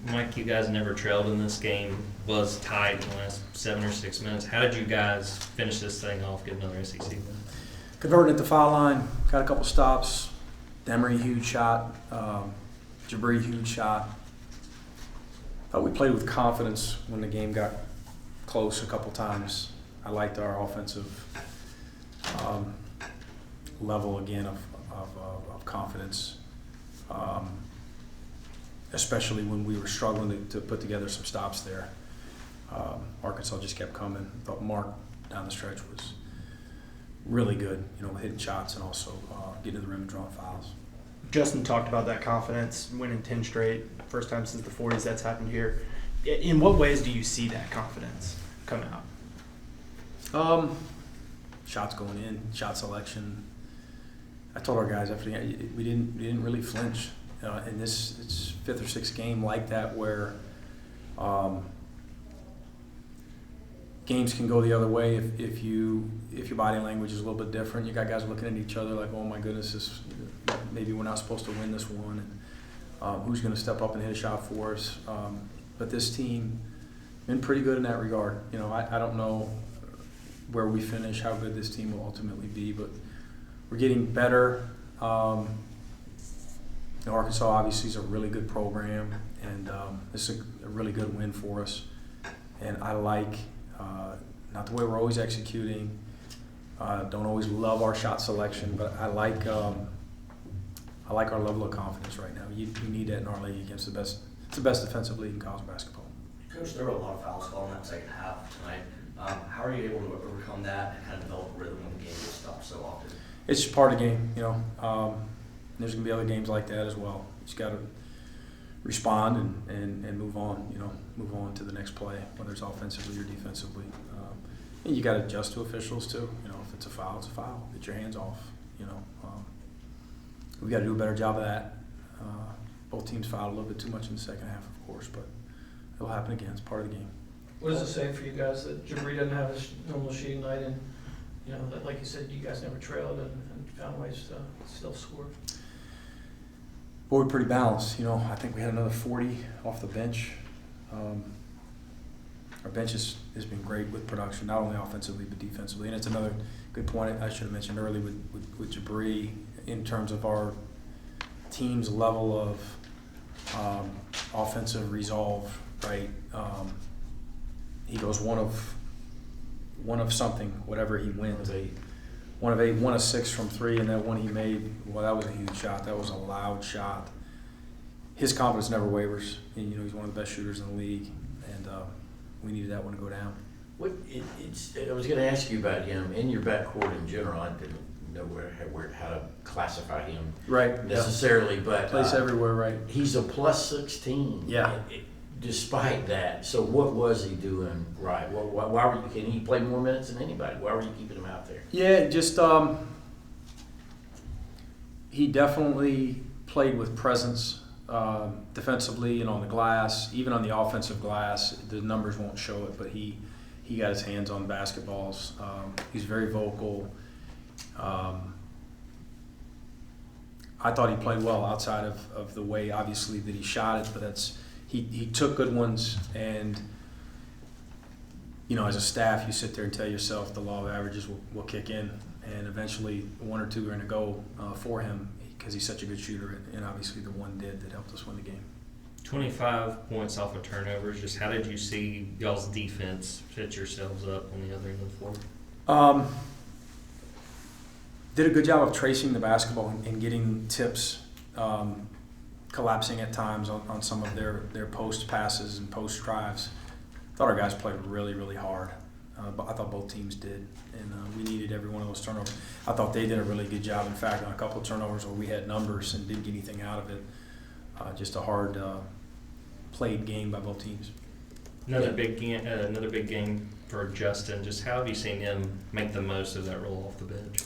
Mike, you guys never trailed in this game, was tied in the last 7 or 6 minutes. How did you guys finish this thing off, get another SEC win? Converted at the foul line, got a couple stops. Emery, huge shot. Jabri, huge shot. Thought we played with confidence when the game got close a couple times. I liked our offensive level again of confidence, especially when we were struggling to put together some stops there. Arkansas just kept coming. I thought Mark down the stretch was really good, hitting shots and also getting to the rim and drawing fouls. Justin talked about that confidence, winning 10 straight, first time since the 40s that's happened here. In what ways do you see that confidence come out? Shots going in, shot selection. I told our guys after the game, we didn't really flinch. In this, it's 5th or 6th game like that where games can go the other way if your body language is a little bit different. You got guys looking at each other like, oh my goodness, maybe we're not supposed to win this one, and who's going to step up and hit a shot for us? But this team been pretty good in that regard. I don't know where we finish, how good this team will ultimately be, but we're getting better. Arkansas obviously is a really good program, and this is a really good win for us. And I like not the way we're always executing. Don't always love our shot selection, but I like our level of confidence right now. You need that in our league against the best. It's the best defensive league in college basketball. Coach, there were a lot of fouls called in that second half tonight. How are you able to overcome that and kind of develop a rhythm when the game gets stopped so often? It's just part of the game, There's going to be other games like that as well. You just got to respond and move on, move on to the next play, whether it's offensively or defensively. And you got to adjust to officials too. If it's a foul, it's a foul. Get your hands off. We got to do a better job of that. Both teams fouled a little bit too much in the second half, of course, but it'll happen again. It's part of the game. What does it say for you guys that Jabri doesn't have his normal shooting night, and that, like you said, you guys never trailed and found ways to still score? Well, we're pretty balanced. I think we had another 40 off the bench. Our bench has been great with production, not only offensively but defensively. And it's another good point I should have mentioned earlier with Jabri in terms of our team's level of offensive resolve. Right, he goes one of something, whatever he wins. 1 of 8, 1 of 6 from 3, and that one he made, well, that was a huge shot. That was a loud shot. His confidence never wavers. And, he's one of the best shooters in the league, and we needed that one to go down. I was going to ask you about him in your backcourt in general. I didn't know how to classify him necessarily, but plays everywhere, right? He's a plus 16. Yeah. Despite that, so what was he doing right? Why can he play more minutes than anybody? Why were you keeping him out there? Yeah, just he definitely played with presence defensively and on the glass, even on the offensive glass. The numbers won't show it, but he got his hands on basketballs. He's very vocal. I thought he played well outside of the way, obviously, that he shot it, but he took good ones, and as a staff, you sit there and tell yourself the law of averages will kick in, and eventually 1 or 2 are going to go for him because he's such a good shooter, and obviously the one did that helped us win the game. 25 points off of turnovers. Just how did you see y'all's defense set yourselves up on the other end of the floor? Did a good job of tracing the basketball and getting tips, collapsing at times on some of their post passes and post drives. I thought our guys played really, really hard. But I thought both teams did, and we needed every one of those turnovers. I thought they did a really good job. In fact, on a couple of turnovers where we had numbers and didn't get anything out of it, just a hard played game by both teams. Another big game for Justin. Just how have you seen him make the most of that role off the bench?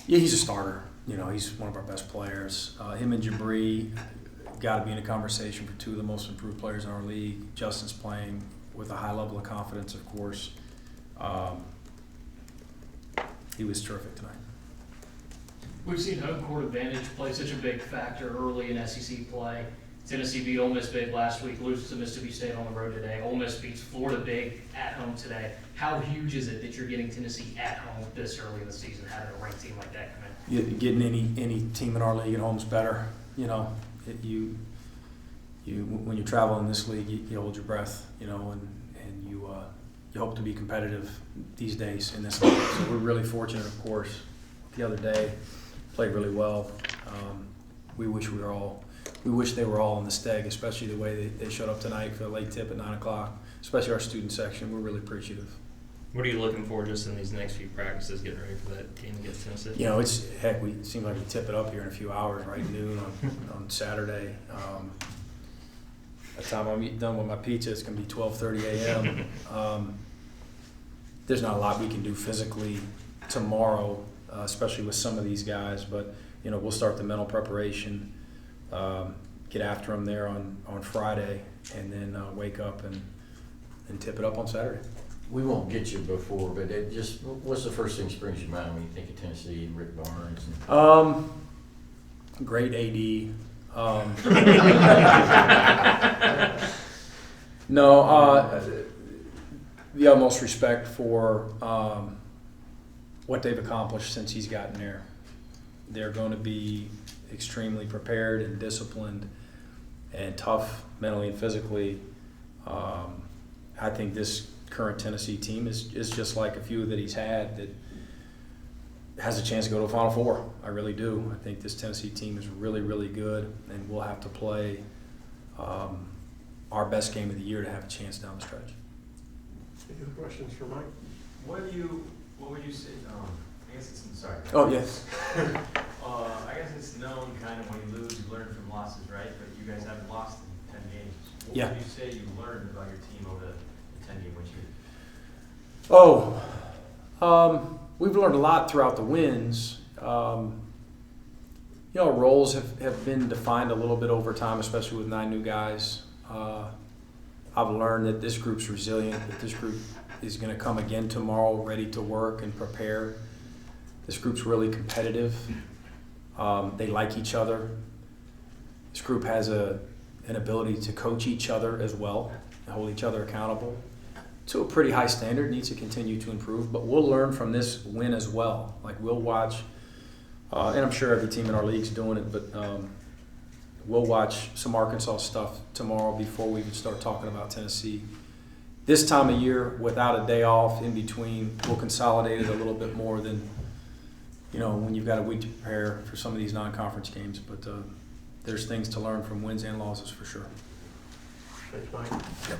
Yeah, he's a starter. He's one of our best players. Him and Jabri got to be in a conversation for 2 of the most improved players in our league. Justin's playing with a high level of confidence, of course. He was terrific tonight. We've seen home court advantage play such a big factor early in SEC play. Tennessee beat Ole Miss big last week, loses to Mississippi State on the road today. Ole Miss beats Florida big at home today. How huge is it that you're getting Tennessee at home this early in the season, having a ranked team like that come in? Getting any team in our league at home is better. You know, when you're traveling this league, you hold your breath. You know, and you hope to be competitive these days in this league. So we're really fortunate, of course. The other day, played really well. We wish they were all in the steg, especially the way they showed up tonight for the late tip at 9 o'clock. Especially our student section. We're really appreciative. What are you looking for just in these next few practices, getting ready for that game against Tennessee? You know, it seems like we tip it up here in a few hours, right? Noon on Saturday. By the time I'm done with my pizza, it's going to be 12:30 a.m. There's not a lot we can do physically tomorrow, especially with some of these guys. But, you know, we'll start the mental preparation, get after them there on Friday, and then wake up and tip it up on Saturday. We won't get you before, but what's the first thing that springs to your mind when you think of Tennessee and Rick Barnes? Great AD. The utmost respect for what they've accomplished since he's gotten there. They're going to be extremely prepared and disciplined and tough mentally and physically. I think this current Tennessee team is just like a few that he's had that has a chance to go to a Final Four. I really do. I think this Tennessee team is really, really good, and we'll have to play our best game of the year to have a chance down the stretch. Any other questions for Mike? What would you say? I guess it's sorry. Oh yes. I guess it's known kind of when you lose, you learn from losses, right? But you guys haven't lost in 10 games. What Yeah. would you say you learned about your team over the 10 game win streak? We've learned a lot throughout the wins. Roles have been defined a little bit over time, especially with 9 new guys. I've learned that this group's resilient, that this group is going to come again tomorrow ready to work and prepare. This group's really competitive. They like each other. This group has an ability to coach each other as well, and hold each other accountable to a pretty high standard, needs to continue to improve, but we'll learn from this win as well. Like we'll watch, and I'm sure every team in our league's doing it, but we'll watch some Arkansas stuff tomorrow before we even start talking about Tennessee. This time of year, without a day off in between, we'll consolidate it a little bit more than, when you've got a week to prepare for some of these non-conference games. But there's things to learn from wins and losses for sure. Thanks, Mike. Yep.